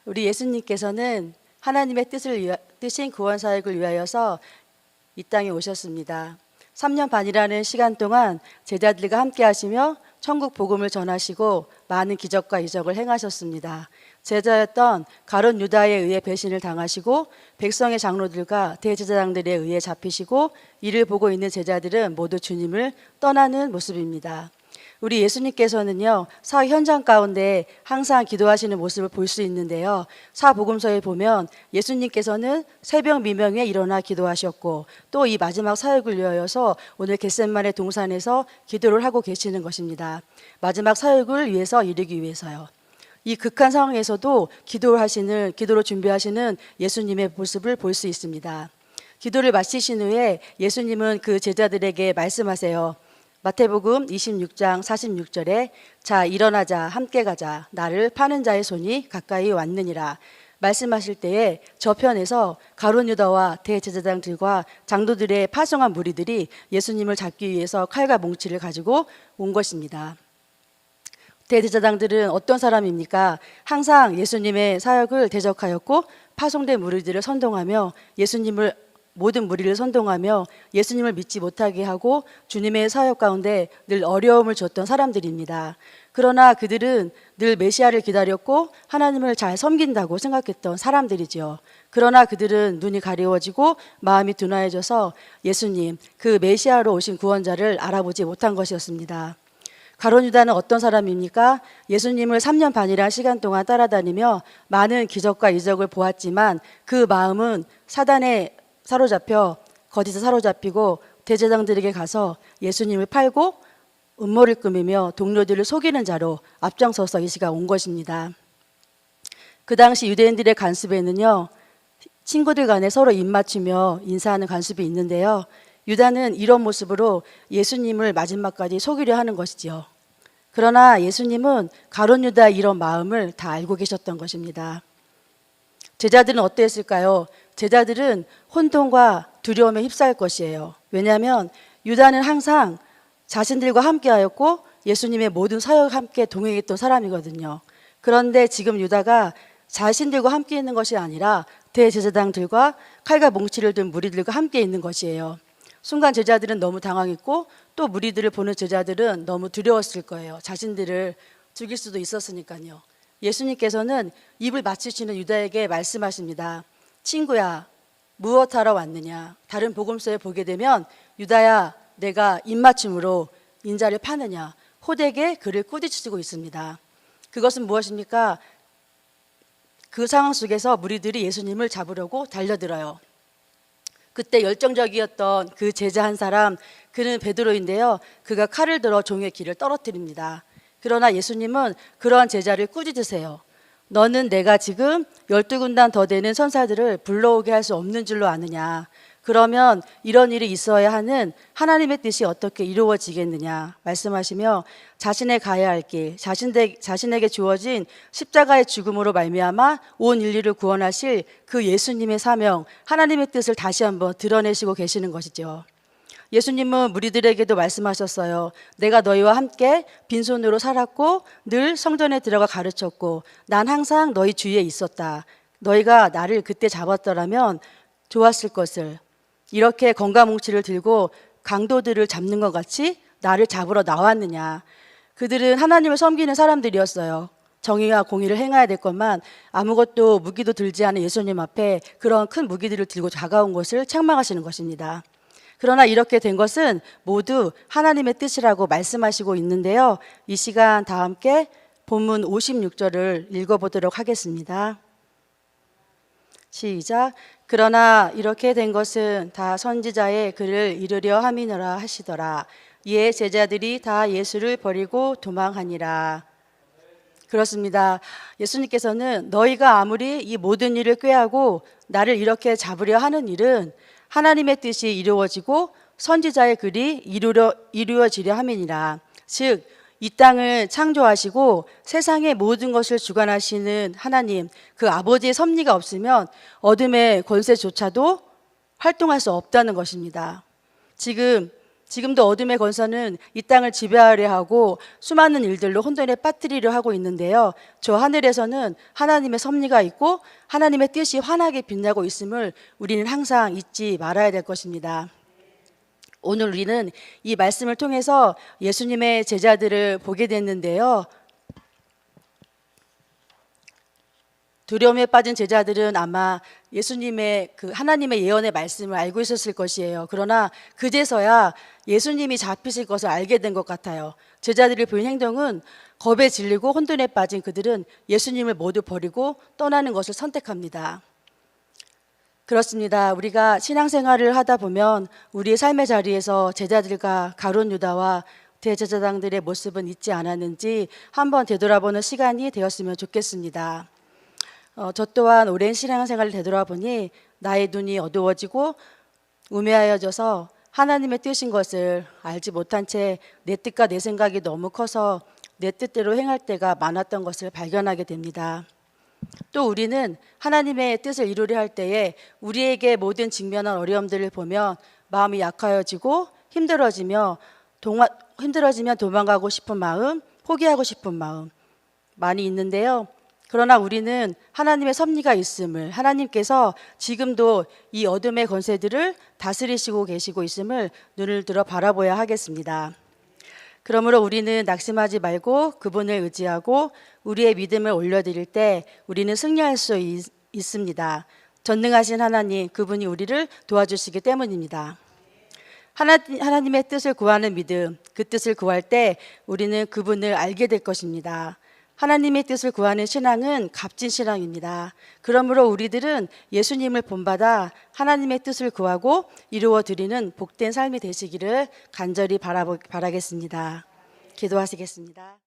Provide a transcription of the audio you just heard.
우리 예수님께서는 하나님의 뜻인 구원 사역을 위하여서 이 땅에 오셨습니다. 3년 반이라는 시간 동안 제자들과 함께 하시며 천국 복음을 전하시고 많은 기적과 이적을 행하셨습니다. 제자였던 가룟 유다에 의해 배신을 당하시고 백성의 장로들과 대제사장들에 의해 잡히시고 이를 보고 있는 제자들은 모두 주님을 떠나는 모습입니다. 우리 예수님께서는요, 사역 현장 가운데 항상 기도하시는 모습을 볼 수 있는데요. 사복음서에 보면 예수님께서는 새벽 미명에 일어나 기도하셨고 또 이 마지막 사역을 위하여서 오늘 겟셋마네 동산에서 기도를 하고 계시는 것입니다. 마지막 사역을 위해서 이루기 위해서요. 이 극한 상황에서도 기도로 준비하시는 예수님의 모습을 볼 수 있습니다. 기도를 마치신 후에 예수님은 그 제자들에게 말씀하세요. 마태복음 26장 46절에 자 일어나자 함께 가자 나를 파는 자의 손이 가까이 왔느니라 말씀하실 때에 저편에서 가룟 유다와 대제사장들과 장로들의 파송한 무리들이 예수님을 잡기 위해서 칼과 몽치를 가지고 온 것입니다. 대제사장들은 어떤 사람입니까? 항상 예수님의 사역을 대적하였고 파송된 무리들을 선동하며 모든 무리를 선동하며 예수님을 믿지 못하게 하고 주님의 사역 가운데 늘 어려움을 줬던 사람들입니다. 그러나 그들은 늘 메시아를 기다렸고 하나님을 잘 섬긴다고 생각했던 사람들이죠. 그러나 그들은 눈이 가리워지고 마음이 둔화해져서 예수님, 그 메시아로 오신 구원자를 알아보지 못한 것이었습니다. 가룟 유다는 어떤 사람입니까? 예수님을 3년 반이라는 시간 동안 따라다니며 많은 기적과 이적을 보았지만 그 마음은 사단에 거짓에 사로잡히고 대제사장들에게 가서 예수님을 팔고 음모를 꾸미며 동료들을 속이는 자로 앞장서서 이 시가 온 것입니다. 그 당시 유대인들의 관습에는요, 친구들 간에 서로 입맞추며 인사하는 관습이 있는데요. 유다는 이런 모습으로 예수님을 마지막까지 속이려 하는 것이지요. 그러나 예수님은 가룟 유다의 이런 마음을 다 알고 계셨던 것입니다. 제자들은 어땠을까요? 제자들은 혼돈과 두려움에 휩싸일 것이에요. 왜냐하면 유다는 항상 자신들과 함께하였고 예수님의 모든 사역에 함께 동행했던 사람이거든요. 그런데 지금 유다가 자신들과 함께 있는 것이 아니라 대제사장들과 칼과 몽치를 든 무리들과 함께 있는 것이에요. 순간 제자들은 너무 당황했고 또 무리들을 보는 제자들은 너무 두려웠을 거예요. 자신들을 죽일 수도 있었으니까요. 예수님께서는 입을 맞추시는 유다에게 말씀하십니다. 친구야, 무엇하러 왔느냐? 다른 복음서에 보게 되면 유다야, 내가 입맞춤으로 인자를 파느냐? 호되게 그를 꾸짖으시고 있습니다. 그것은 무엇입니까? 그 상황 속에서 무리들이 예수님을 잡으려고 달려들어요. 그때 열정적이었던 그 제자 한 사람, 그는 베드로인데요. 그가 칼을 들어 종의 귀를 떨어뜨립니다. 그러나 예수님은 그러한 제자를 꾸짖으세요. 너는 내가 지금 12군단 더 되는 천사들을 불러오게 할 수 없는 줄로 아느냐? 그러면 이런 일이 있어야 하는 하나님의 뜻이 어떻게 이루어지겠느냐 말씀하시며 자신의 가야 할 길, 자신에게 주어진 십자가의 죽음으로 말미암아 온 인류를 구원하실 그 예수님의 사명, 하나님의 뜻을 다시 한번 드러내시고 계시는 것이죠. 예수님은 무리들에게도 말씀하셨어요. 내가 너희와 함께 빈손으로 살았고 늘 성전에 들어가 가르쳤고 난 항상 너희 주위에 있었다. 너희가 나를 그때 잡았더라면 좋았을 것을. 이렇게 건가뭉치를 들고 강도들을 잡는 것 같이 나를 잡으러 나왔느냐. 그들은 하나님을 섬기는 사람들이었어요. 정의와 공의를 행해야 될 것만 아무것도 무기도 들지 않은 예수님 앞에 그런 큰 무기들을 들고 다가온 것을 책망하시는 것입니다. 그러나 이렇게 된 것은 모두 하나님의 뜻이라고 말씀하시고 있는데요. 이 시간 다 함께 본문 56절을 읽어보도록 하겠습니다. 시작. 그러나 이렇게 된 것은 다 선지자의 글을 이루려 함이니라 하시더라. 이에 제자들이 다 예수를 버리고 도망하니라. 그렇습니다. 예수님께서는 너희가 아무리 이 모든 일을 꾀하고 나를 이렇게 잡으려 하는 일은 하나님의 뜻이 이루어지고 선지자의 글이 이루어지려 함이니라. 즉 이 땅을 창조하시고 세상의 모든 것을 주관하시는 하나님, 그 아버지의 섭리가 없으면 어둠의 권세조차도 활동할 수 없다는 것입니다. 지금 지금도 어둠의 권세는 이 땅을 지배하려 하고 수많은 일들로 혼돈에 빠뜨리려 하고 있는데요. 저 하늘에서는 하나님의 섭리가 있고 하나님의 뜻이 환하게 빛나고 있음을 우리는 항상 잊지 말아야 될 것입니다. 오늘 우리는 이 말씀을 통해서 예수님의 제자들을 보게 됐는데요. 두려움에 빠진 제자들은 아마 예수님의 그 하나님의 예언의 말씀을 알고 있었을 것이에요. 그러나 그제서야 예수님이 잡히실 것을 알게 된 것 같아요. 제자들이 보인 행동은 겁에 질리고 혼돈에 빠진 그들은 예수님을 모두 버리고 떠나는 것을 선택합니다. 그렇습니다. 우리가 신앙생활을 하다 보면 우리의 삶의 자리에서 제자들과 가룟 유다와 대제사장들의 모습은 잊지 않았는지 한번 되돌아보는 시간이 되었으면 좋겠습니다. 저 또한 오랜 신앙생활을 되돌아보니 나의 눈이 어두워지고 우매하여져서 하나님의 뜻인 것을 알지 못한 채 내 뜻과 내 생각이 너무 커서 내 뜻대로 행할 때가 많았던 것을 발견하게 됩니다. 또 우리는 하나님의 뜻을 이루려 할 때에 우리에게 모든 직면한 어려움들을 보면 마음이 약하여지고 힘들어지면 도망가고 싶은 마음, 포기하고 싶은 마음 많이 있는데요. 그러나 우리는 하나님의 섭리가 있음을, 하나님께서 지금도 이 어둠의 권세들을 다스리시고 계시고 있음을 눈을 들어 바라보아야 하겠습니다. 그러므로 우리는 낙심하지 말고 그분을 의지하고 우리의 믿음을 올려드릴 때 우리는 승리할 수 있습니다. 전능하신 하나님, 그분이 우리를 도와주시기 때문입니다. 하나님의 뜻을 구하는 믿음, 그 뜻을 구할 때 우리는 그분을 알게 될 것입니다. 하나님의 뜻을 구하는 신앙은 값진 신앙입니다. 그러므로 우리들은 예수님을 본받아 하나님의 뜻을 구하고 이루어 드리는 복된 삶이 되시기를 간절히 바라겠습니다. 기도하시겠습니다.